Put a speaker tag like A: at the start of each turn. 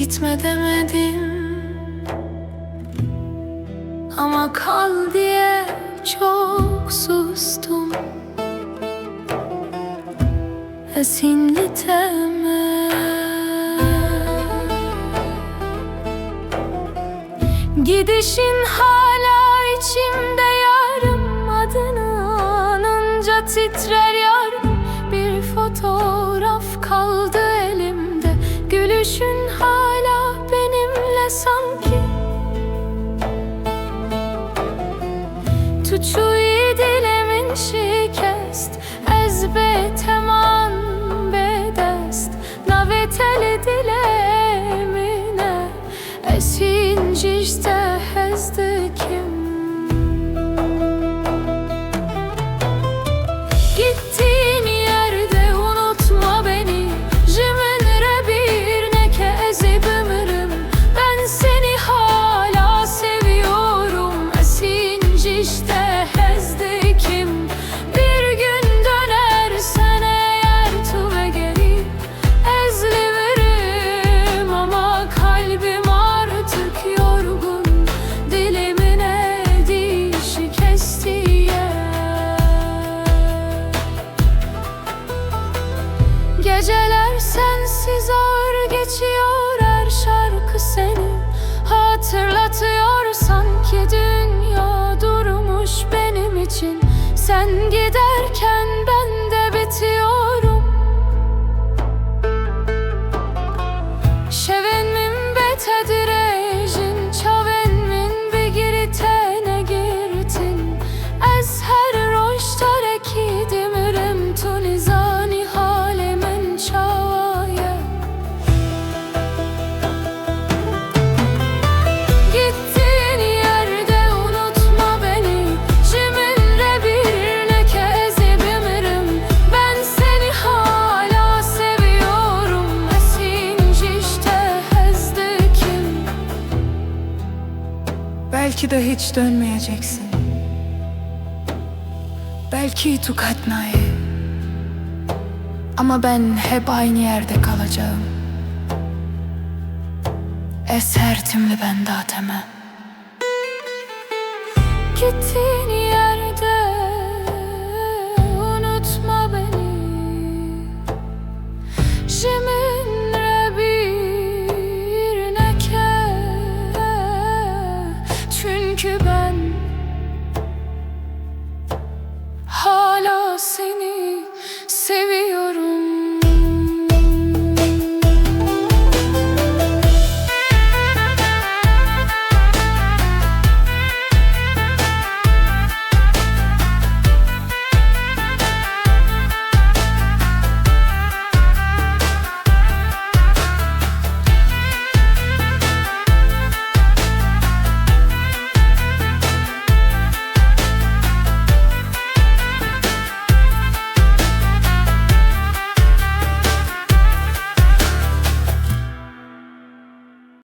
A: gitme demedim, ama kal diye çok sustum. Esinli deme, gidişin hala içimde yarım. Adını anınca titrer yarım. Bir fotoğraf kaldı elimde, gülüşün hala benimle sanki. Tuçuyi dilemin şikest, ez beteman bedest. Naveteli dilemine, esinci hezdi kim? Gittiğin yerde unutma beni. Jiminre bir neke ezip ömrüm. Ben seni hala seviyorum. Esinci hezdi kim? Bir gün dönersen eğer tuve geri, ezliverim ama kalbim artık yorgun. Dilimin dişi kestiye. Geceler sensiz ağır geçiyor, her şarkı seni hatırlatıyor. Sanki dünya durmuş benim için. Sen giderken ben de bitiyorum. Şeven min betedir ejin, çaven min bigirtene girtin. Ez her roştare ki dimirim tunizani halemin çavaya. Gittiğin yerde unutma beni. Jiminre bir neke ezip ömrüm. Ben seni hala seviyorum. Esinci hezdi kim?
B: Belki de hiç dönmeyeceksin. Belki tukatnayı. Ama ben hep aynı yerde kalacağım. Esertimli ben dateme.
A: Gittiğin